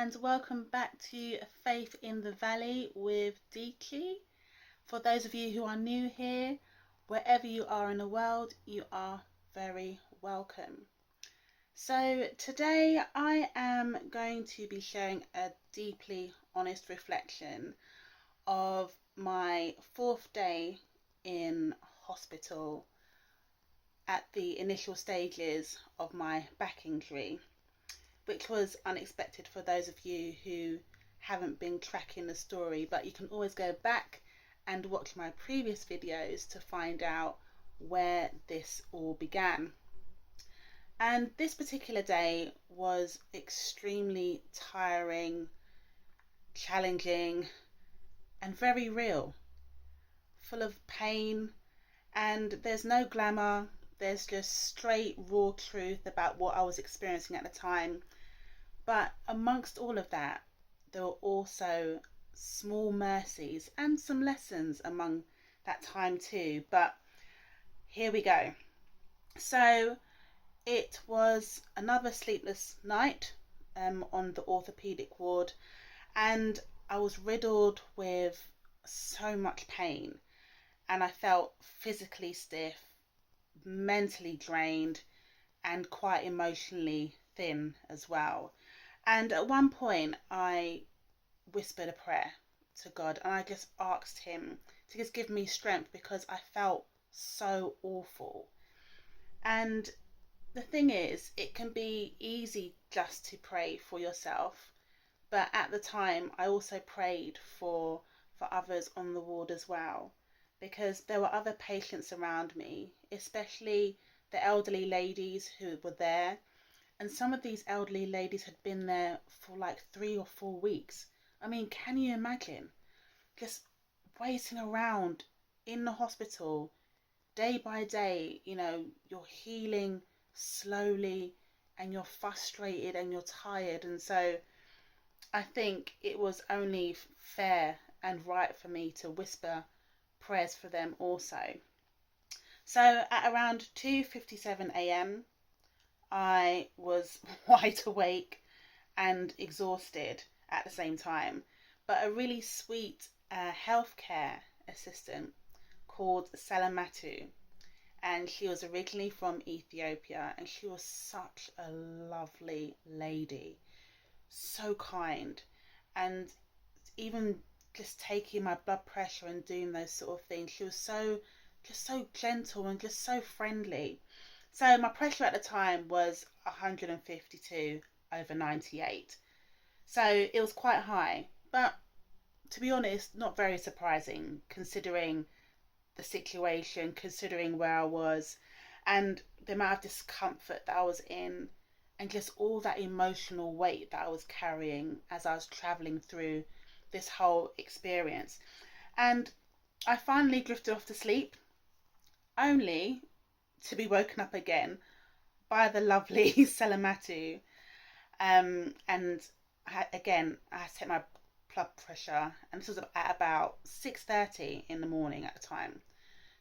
and welcome back to Faith in the Valley with Deechi. For those of you who are new here, wherever you are in the world, you are very welcome. So today I am going to be sharing a deeply honest reflection of my 4th day in hospital at the initial stages of my back injury, which was unexpected for those of you who haven't been tracking the story, but you can always go back and watch my previous videos to find out where this all began. And this particular day was extremely tiring, challenging, and very real, full of pain, and there's no glamour, there's just straight raw truth about what I was experiencing at the time. But amongst all of that, there were also small mercies and some lessons among that time too. But here we go. So it was another sleepless night on the orthopedic ward, and I was riddled with so much pain, and I felt physically stiff, mentally drained, and quite emotionally thin as well. And at one point, I whispered a prayer to God and I just asked Him to just give me strength because I felt so awful. And the thing is, it can be easy just to pray for yourself, but at the time, I also prayed for others on the ward as well, because there were other patients around me, especially the elderly ladies who were there. And some of these elderly ladies had been there for like 3 or 4 weeks. I mean, can you imagine? Just waiting around in the hospital day by day, you're healing slowly and you're frustrated and you're tired. And so I think it was only fair and right for me to whisper prayers for them also. So at around 2:57 a.m., I was wide awake and exhausted at the same time, but a really sweet healthcare assistant called Salamatu, and she was originally from Ethiopia, and she was such a lovely lady, so kind, and even just taking my blood pressure and doing those sort of things, she was so gentle and just so friendly. So my pressure at the time was 152/98. So it was quite high, but to be honest, not very surprising considering the situation, considering where I was and the amount of discomfort that I was in and just all that emotional weight that I was carrying as I was traveling through this whole experience. And I finally drifted off to sleep, only to be woken up again by the lovely Salamatu. And I had to take my blood pressure, and this was at about 6:30 in the morning at the time.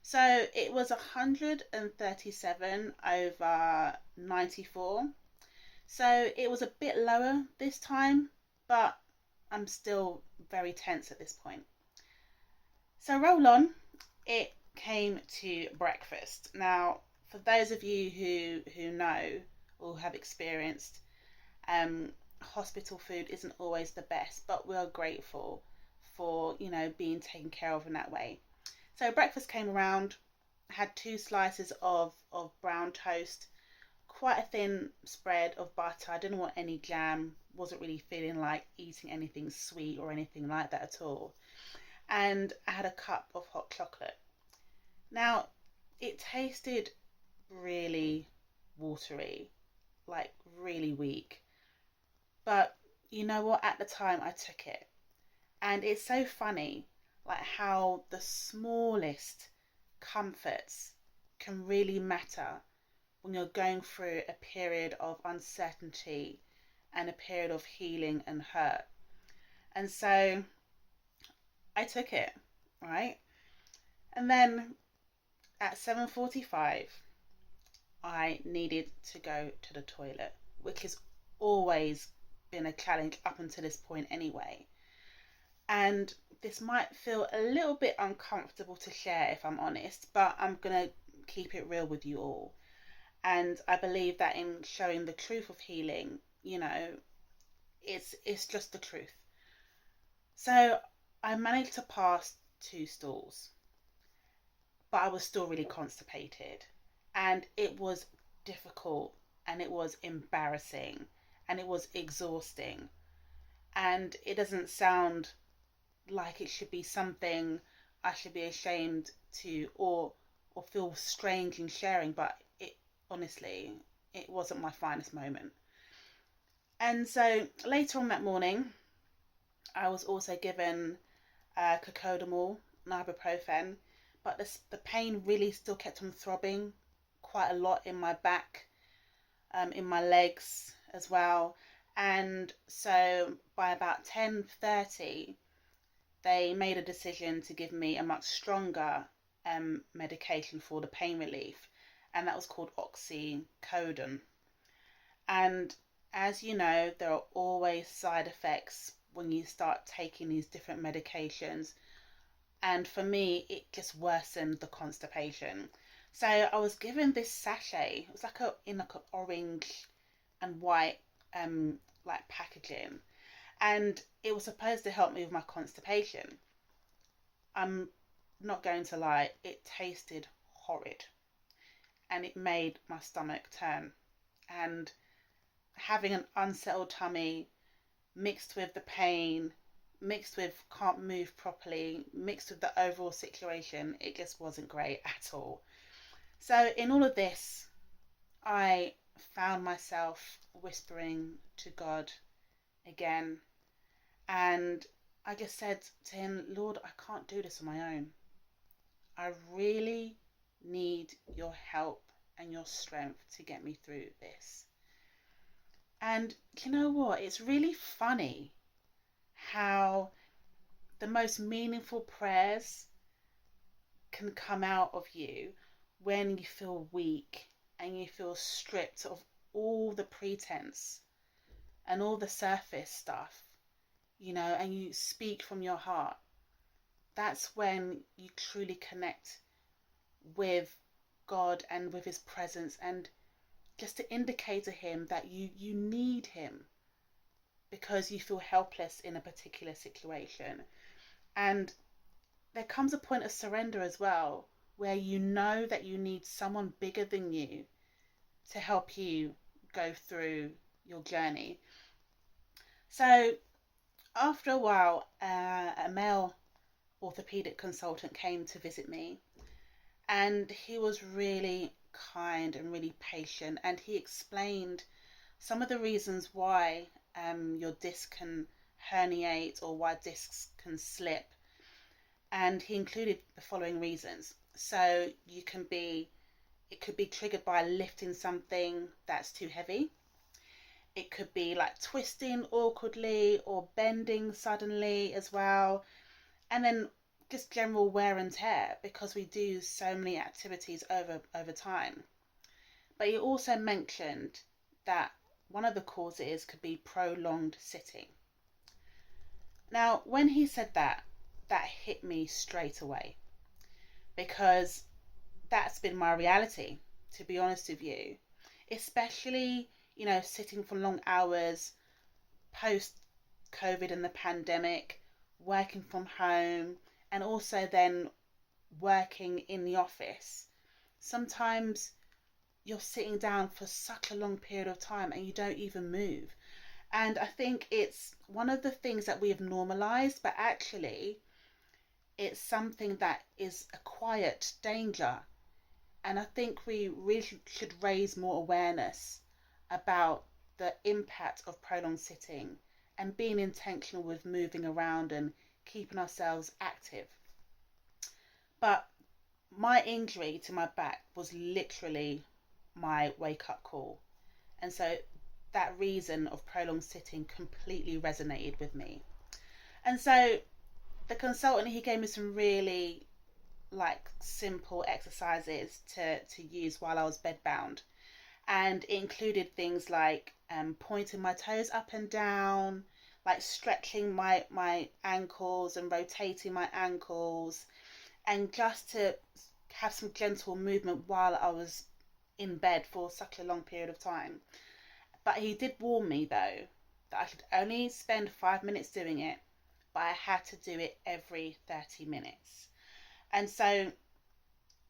So it was 137/94. So it was a bit lower this time, but I'm still very tense at this point. So roll on. It came to breakfast. Now, for those of you who know or have experienced, hospital food isn't always the best, but we're grateful for being taken care of in that way. So breakfast came around, had 2 slices of brown toast, quite a thin spread of butter. I didn't want any jam, wasn't really feeling like eating anything sweet or anything like that at all. And I had a cup of hot chocolate. Now, it tasted really watery, like really weak. But you know what? At the time, I took it. And it's so funny, like how the smallest comforts can really matter when you're going through a period of uncertainty and a period of healing and hurt. And so I took it, right? And then at 7:45, I needed to go to the toilet, which has always been a challenge up until this point anyway. And this might feel a little bit uncomfortable to share, if I'm honest, but I'm going to keep it real with you all. And I believe that in showing the truth of healing, it's just the truth. So I managed to pass 2 stools, but I was still really constipated. And it was difficult, and it was embarrassing, and it was exhausting. And it doesn't sound like it should be something I should be ashamed to or feel strange in sharing, but it honestly, it wasn't my finest moment. And so later on that morning, I was also given cocodamol, and ibuprofen, but the pain really still kept on throbbing quite a lot in my back, in my legs as well. And so by about 10:30, they made a decision to give me a much stronger medication for the pain relief, and that was called oxycodone. And as you know, there are always side effects when you start taking these different medications. And for me, it just worsened the constipation. So I was given this sachet. It was like in like an orange and white like packaging, and it was supposed to help me with my constipation. I'm not going to lie, it tasted horrid, and it made my stomach turn. And having an unsettled tummy mixed with the pain, mixed with can't move properly, mixed with the overall situation, it just wasn't great at all. So in all of this, I found myself whispering to God again, and I just said to him, Lord, I can't do this on my own. I really need your help and your strength to get me through this. And you know what? It's really funny how the most meaningful prayers can come out of you when you feel weak and you feel stripped of all the pretense and all the surface stuff, and you speak from your heart. That's when you truly connect with God and with his presence, and just to indicate to him that you need him because you feel helpless in a particular situation. And there comes a point of surrender as well, where you know that you need someone bigger than you to help you go through your journey. So after a while, a male orthopedic consultant came to visit me, and he was really kind and really patient, and he explained some of the reasons why your disc can herniate or why discs can slip, and he included the following reasons. So it could be triggered by lifting something that's too heavy. It could be like twisting awkwardly or bending suddenly as well. And then just general wear and tear because we do so many activities over time. But he also mentioned that one of the causes could be prolonged sitting. Now, when he said that hit me straight away, because that's been my reality, to be honest with you, especially, sitting for long hours post COVID and the pandemic, working from home, and also then working in the office. Sometimes you're sitting down for such a long period of time and you don't even move. And I think it's one of the things that we have normalized, but actually it's something that is a quiet danger. And I think we really should raise more awareness about the impact of prolonged sitting and being intentional with moving around and keeping ourselves active. But my injury to my back was literally my wake up call. And so that reason of prolonged sitting completely resonated with me. And so the consultant, he gave me some really simple exercises to use while I was bedbound. And it included things like pointing my toes up and down, like stretching my ankles and rotating my ankles, and just to have some gentle movement while I was in bed for such a long period of time. But he did warn me, though, that I could only spend 5 minutes doing it, but I had to do it every 30 minutes. And so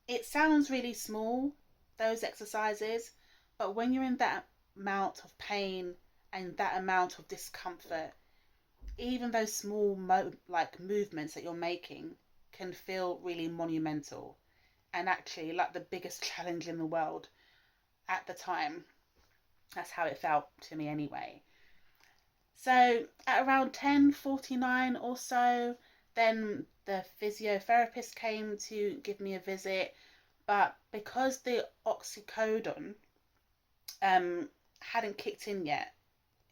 it sounds really small, those exercises, but when you're in that amount of pain and that amount of discomfort, even those small movements that you're making can feel really monumental and actually like the biggest challenge in the world at the time. That's how it felt to me anyway. So at around 10:49 or so, then the physiotherapist came to give me a visit, but because the oxycodone hadn't kicked in yet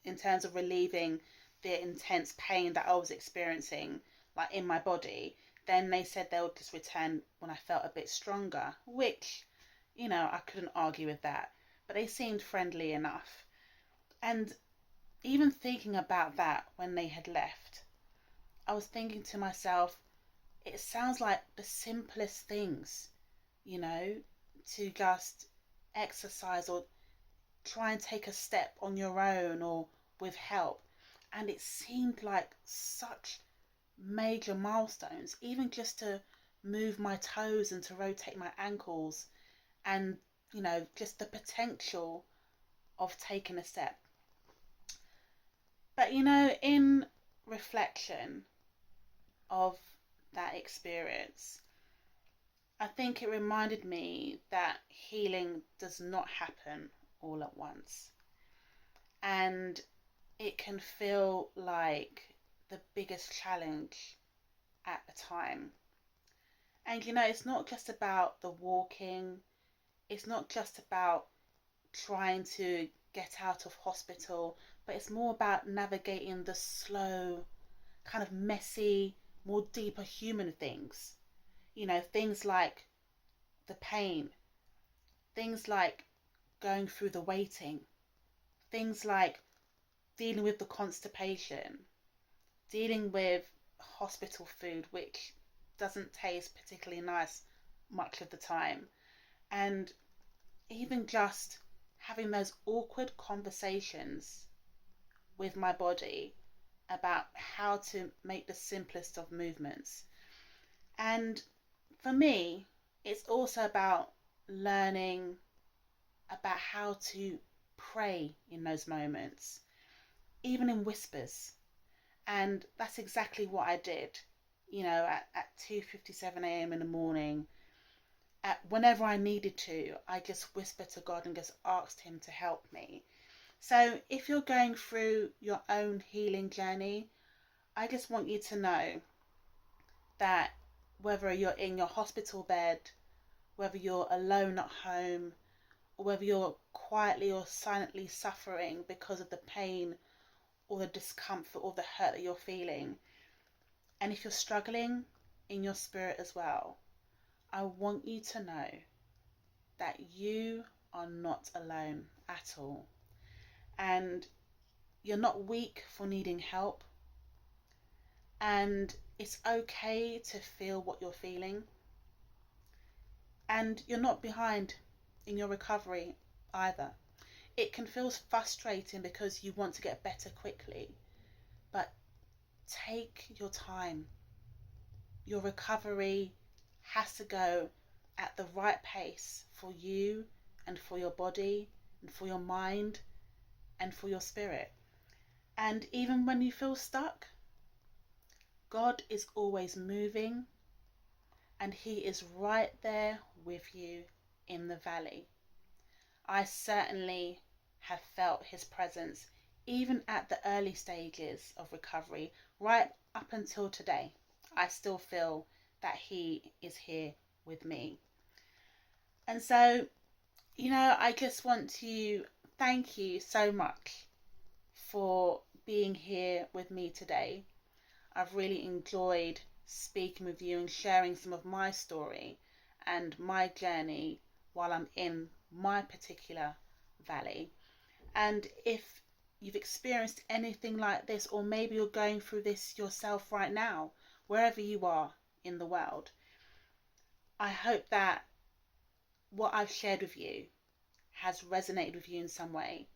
in terms of relieving the intense pain that I was experiencing like in my body, then they said they would just return when I felt a bit stronger, which, I couldn't argue with that. But they seemed friendly enough. And even thinking about that when they had left, I was thinking to myself, it sounds like the simplest things, to just exercise or try and take a step on your own or with help. And it seemed like such major milestones, even just to move my toes and to rotate my ankles, and just the potential of taking a step. But in reflection of that experience, I think it reminded me that healing does not happen all at once. And it can feel like the biggest challenge at the time. And it's not just about the walking, it's not just about trying to get out of hospital, but it's more about navigating the slow, kind of messy, more deeper human things. Things like the pain, things like going through the waiting, things like dealing with the constipation, dealing with hospital food, which doesn't taste particularly nice much of the time, and even just having those awkward conversations with my body about how to make the simplest of movements. And for me, it's also about learning about how to pray in those moments, even in whispers. And that's exactly what I did, at 2:57 a.m. in the morning. Whenever I needed to, I just whispered to God and just asked Him to help me. So if you're going through your own healing journey, I just want you to know that whether you're in your hospital bed, whether you're alone at home, or whether you're quietly or silently suffering because of the pain or the discomfort or the hurt that you're feeling, and if you're struggling in your spirit as well, I want you to know that you are not alone at all. And you're not weak for needing help. And it's okay to feel what you're feeling. And you're not behind in your recovery either. It can feel frustrating because you want to get better quickly, but take your time. Your recovery has to go at the right pace for you and for your body and for your mind and for your spirit. And even when you feel stuck, God is always moving, and He is right there with you in the valley. I certainly have felt His presence even at the early stages of recovery, right up until today. I still feel that He is here with me. And so, I just want to thank you so much for being here with me today. I've really enjoyed speaking with you and sharing some of my story and my journey while I'm in my particular valley. And if you've experienced anything like this, or maybe you're going through this yourself right now, wherever you are in the world, I hope that what I've shared with you has resonated with you in some way,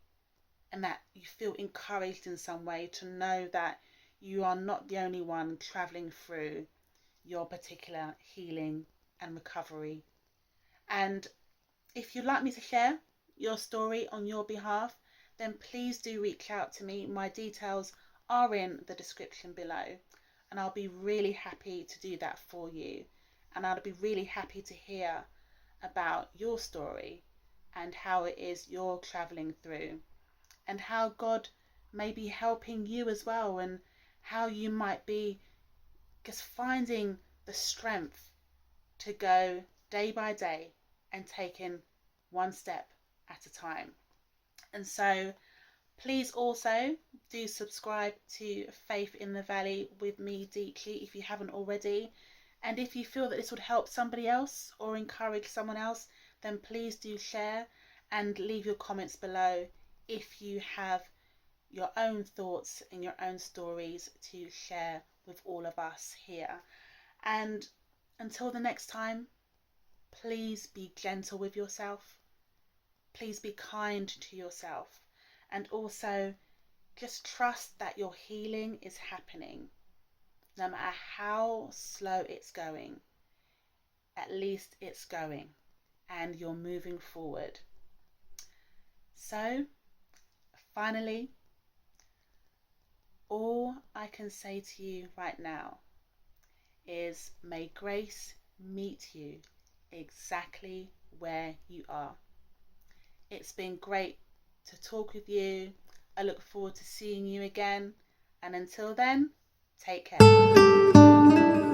and that you feel encouraged in some way to know that you are not the only one traveling through your particular healing and recovery. And if you'd like me to share your story on your behalf, then please do reach out to me. My details are in the description below, and I'll be really happy to do that for you. And I'll be really happy to hear about your story and how it is you're traveling through, and how God may be helping you as well, and how you might be just finding the strength to go day by day and taking one step at a time. And so please also do subscribe to Faith in the Valley with me deeply if you haven't already. And if you feel that this would help somebody else or encourage someone else, then please do share and leave your comments below if you have your own thoughts and your own stories to share with all of us here. And until the next time, please be gentle with yourself. Please be kind to yourself. And also just trust that your healing is happening. No matter how slow it's going, at least it's going and you're moving forward. So, finally, all I can say to you right now is may grace meet you exactly where you are. It's been great to talk with you. I look forward to seeing you again. And until then, take care.